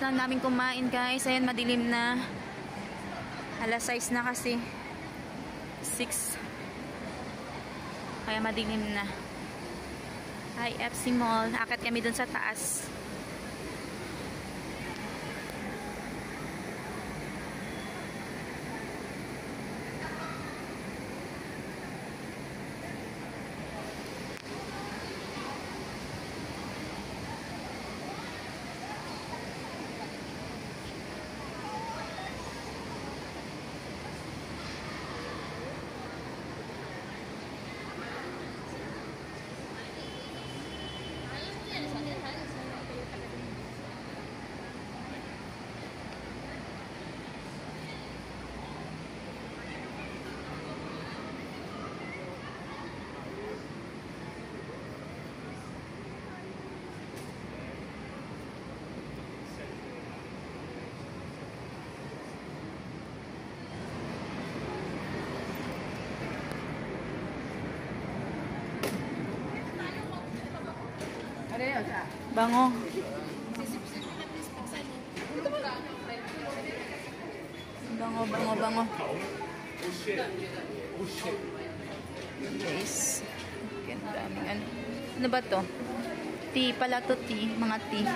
Kakatapos lang namin kumain, guys. Ayan, madilim na. Alas 6 na kasi. 6. Kaya madilim na. IFC Mall. Akit kami dun sa taas. Bango. Bango, bango, bango. Guys. Daming ano. Ano ba to? Tea pala to, tea. Mga tea.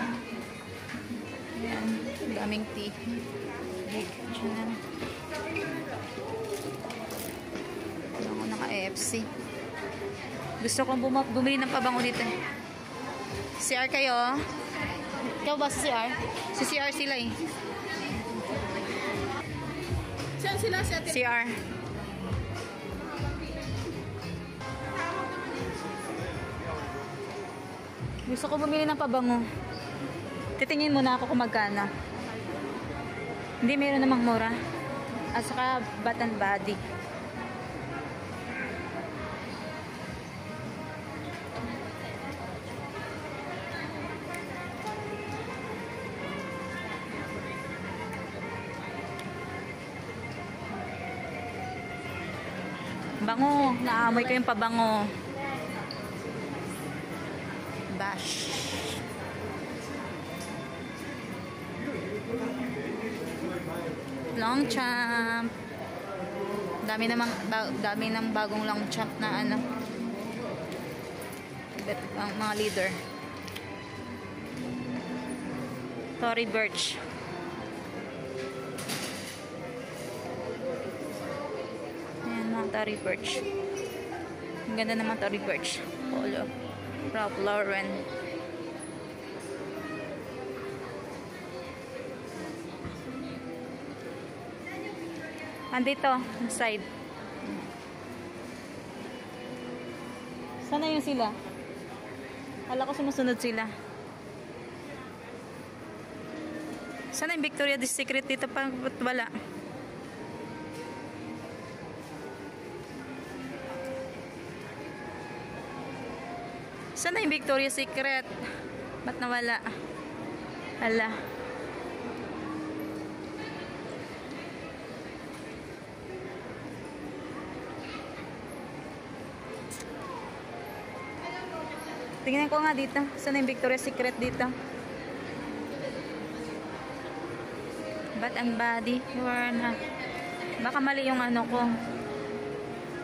Ayan. Daming tea. Bango naka-AFC. Gusto kong bumili ng pabango dito. CR kayo? Ikaw ba si CR? Si CR sila eh. Saan sila? CR. Gusto ko bumili ng pabango. Titingin muna ako kung magkano. Hindi, mayroon namang mura. At saka Bath and Body. Bango. Naamoy ko yung pabango. Bash. Longchamp. Dami ng bagong Longchamp na ano. Ang mga leader. Tory Burch. Tory Burch. Ang ganda naman Tory Burch. Polo. Ralph Lauren. Andito, side. Sana yung sila? Kala ko sumusunod sila. Sana yung Victoria's Secret dito pa wala. Sana yung Victoria's Secret? Ba't nawala? Hala. Tingnan ko nga dito. Sana yung Victoria's Secret dito? Bath and Body. Baka mali yung ano ko.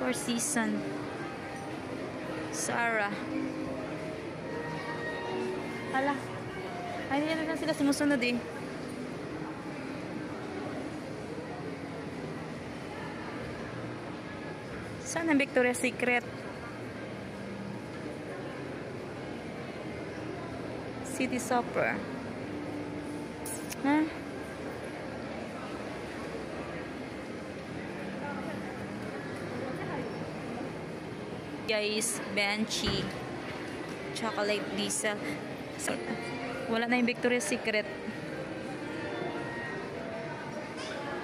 Four Seasons. Sarah. Hala. Ay, hindi na sila sumusunod eh. Saan ang Victoria's Secret? City Shopper. Ha? Guys, Benchy. Chocolate Diesel. Wala na yung Victoria's Secret.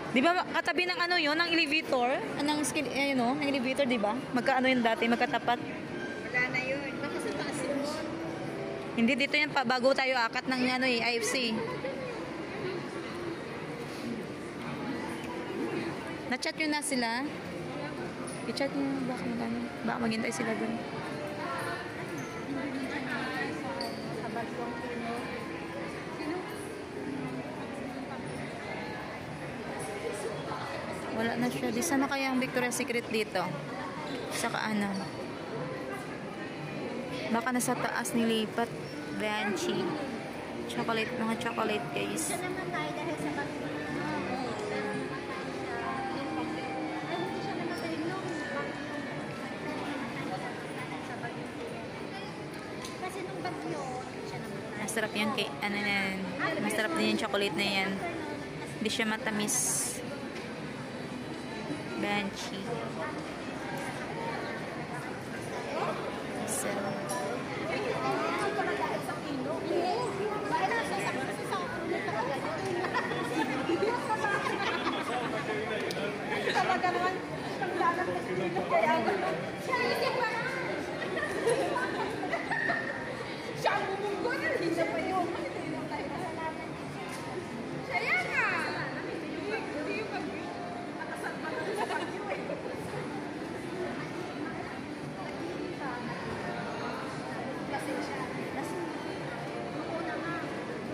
Di ba katabi ng ano yun, ng elevator? Anong skill, ng elevator, di ba? Magkaano yun dati, magkatapat? Wala na yun. Baka sa taas yun. Hindi, dito yan pa, bago tayo akat ng IFC. Na-chat nyo na sila? I-chat nyo, baka maghintay sila dun. Di sana kaya ang Victoria's Secret dito? Saka ano? Baka nasa taas nilipat. Benchy. Chocolate, mga chocolate guys. Siya naman tayo dahil sa kasi nung bagyo, siya naman. Masarap yun kay, ano yan. Masarap din yung chocolate na yan. Hindi siya matamis. Benchy. So, Talaga naman, ang lalang na sila kaya siya ang bumunggo na, hindi siya pa yun. Siya yan nga! Hindi yung bagyo. Nakasal pa na sa bagyo eh. Lasing siya. Lasing. Oo na nga.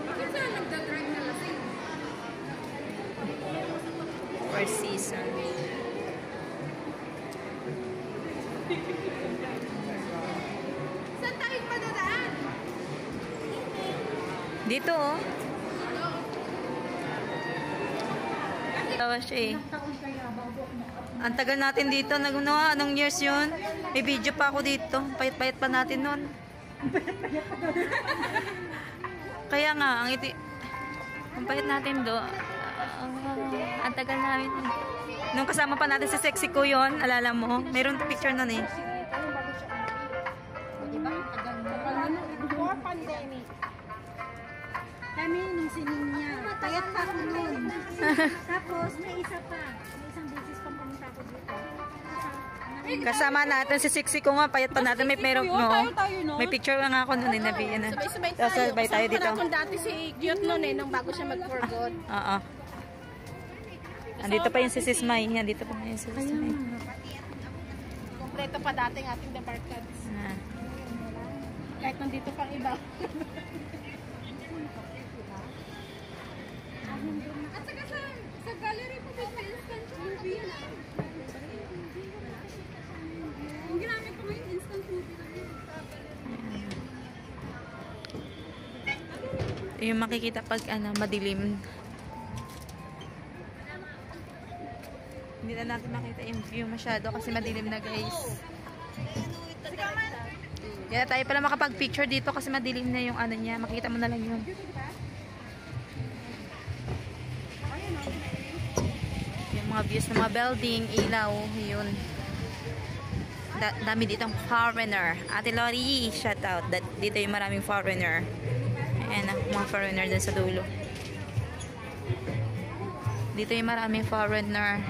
Bakit siya nagdadrive na lasing? Four Seasons. Saan tayo madadaan? Dito oh. Tawa siya eh. Ang tagal natin dito. Anong years yun? May video pa ako dito. Payat-payat pa natin nun. Kaya nga, ang payat natin do. Ang tagal namin. Nung kasama pa natin si Sexy ko yun, alala mo? Meron picture nun eh. Diba? Tagal na. Before pandemic. Kami nung sining niya. Payat pa ako nun. Tapos may isa pa. May isang beses pang pumunta ako dito. Kasama natin si Sexy ko nga, payat pa natin. May meron, no? Tayo nun. May picture nga ako nun eh, nabiyan na. Sabay-sabay tayo. Tapos sabay tayo dito. Kasama ko dati si Cute nun eh, nung bago siya mag-forgot. Oo. Andito pa yung si Sismay. Andito pa yung si Sismay. Kompleto pa dating ating departments. Ah. Kahit nandito pang iba. At saka sa gallery po may instant movie na. Ang ginamit ko ngayon, instant movie na yun. Yung makikita pag madilim. Hindi na natin makita yung view masyado kasi madilim na guys. Kaya tayo pala makapag-picture dito kasi madilim na yung ano niya. Makikita mo na lang yun. Yung mga views ng mga building, ilaw, yun. Dami ditong foreigner. Ate Lori, shout out. Dito yung maraming foreigner. Ayan na, mga foreigner dun sa dulo. Dito yung maraming foreigner.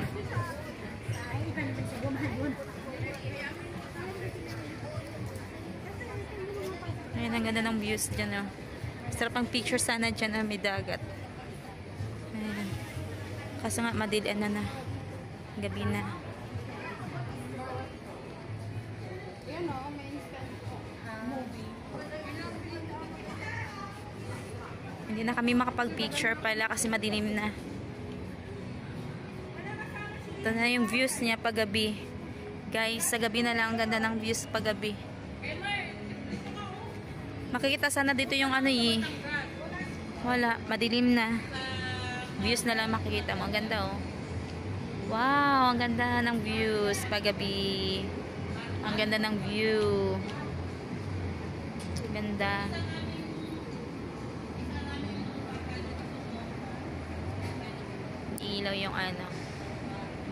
Ayan, ang ganda ng views dyan. Oh. Sarap ang picture sana dyan na may dagat. Ayan. Kaso nga, madilim na. Gabi na. Yan o, may instant movie. Hindi na kami makapag-picture pala kasi madilim na. Ito na yung views niya paggabi. Guys, sa gabi na lang ang ganda ng views paggabi. Makikita sana dito yung ano eh. Wala, madilim na. Views na lang makikita mo. Ang ganda oh. Wow, ang ganda ng views paggabi. Ang ganda ng view. Ganda. Ilaw yung ano,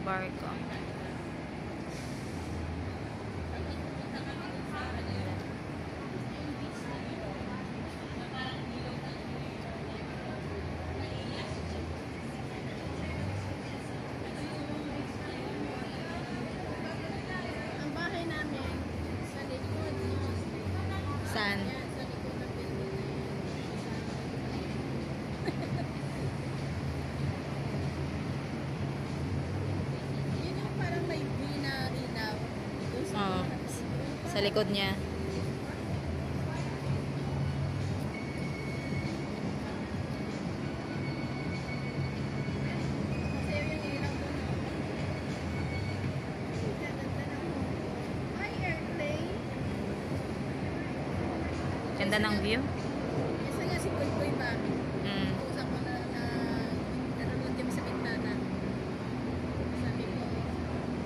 barko. Ang bahay namin, sa likod, no? Saan? Yan, sa likod ng building. Yun yung parang may vina ilaw. Doon sa Oo. Sa likod niya. Kasi yung ilaw doon. Ganda ng view. Kasi nga si Boy Boy ba? Mm. Usap ko na nanonood kami sa bintana. Sabi ko,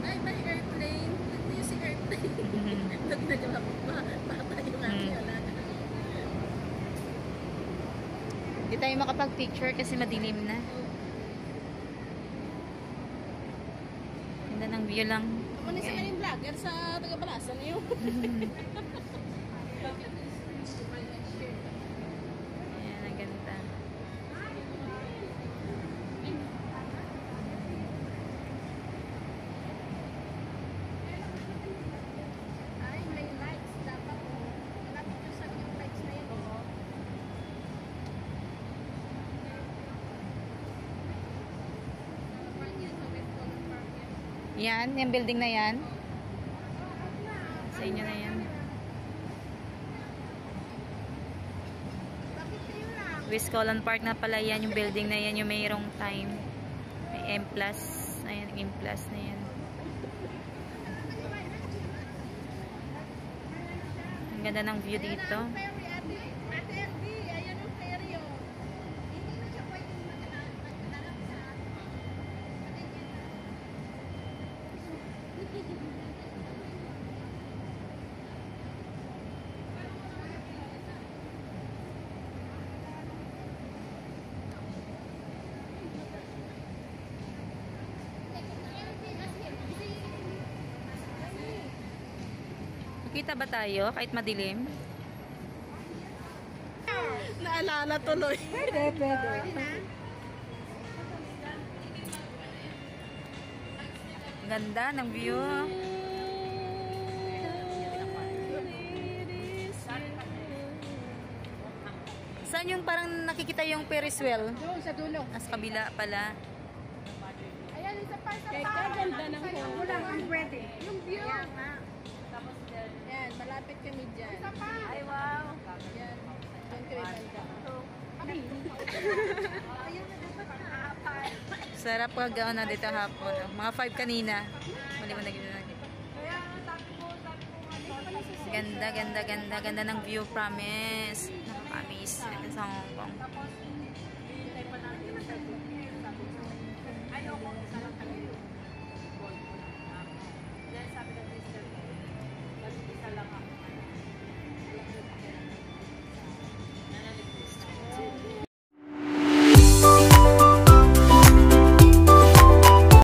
ay, may airplane. Ito yung si airplane. Nagdagawa ko ba? Bata yung aking alaga. Hindi tayo makapag-picture kasi madilim na. Ganda ng view lang. Ano sa mga vlogger sa taga-Balasan yun? Ayan, ang ganda. Ay, may lights. Dapat napipicturesan yung lights na yun. Yan, yung building na yan. Sa inyo na yan. Bakit kayo lang? West Colon Park na pala yan, yung building na yan, yung mayroong time. May M+. Ayan, M+ na yan. Ang ganda ng view dito. Ferry, Ate LD. Ayan ang ferry, oh. Hindi na siya pwedeng magkanalang sa Nakita ba tayo kahit madilim? Naalala tuloy. Pwede, pwede. Ganda ng view. Saan yung parang nakikita yung Ferris wheel? Doon sa dulo. As kabila pala. Ayan, isa pa. Kaya ganda ng home. Wala kang pwede. Yung view. Yan, yan, malapit kami dyan. Isa pa. Ay, wow. Yan. Doon kami banda. Sarap pag na dito hapon. Mga 5 kanina. Mali mo na gano'n. Ganda, ganda, ganda. Ganda ng view, promise. Nakaka-amaze. Sa Hong Kong.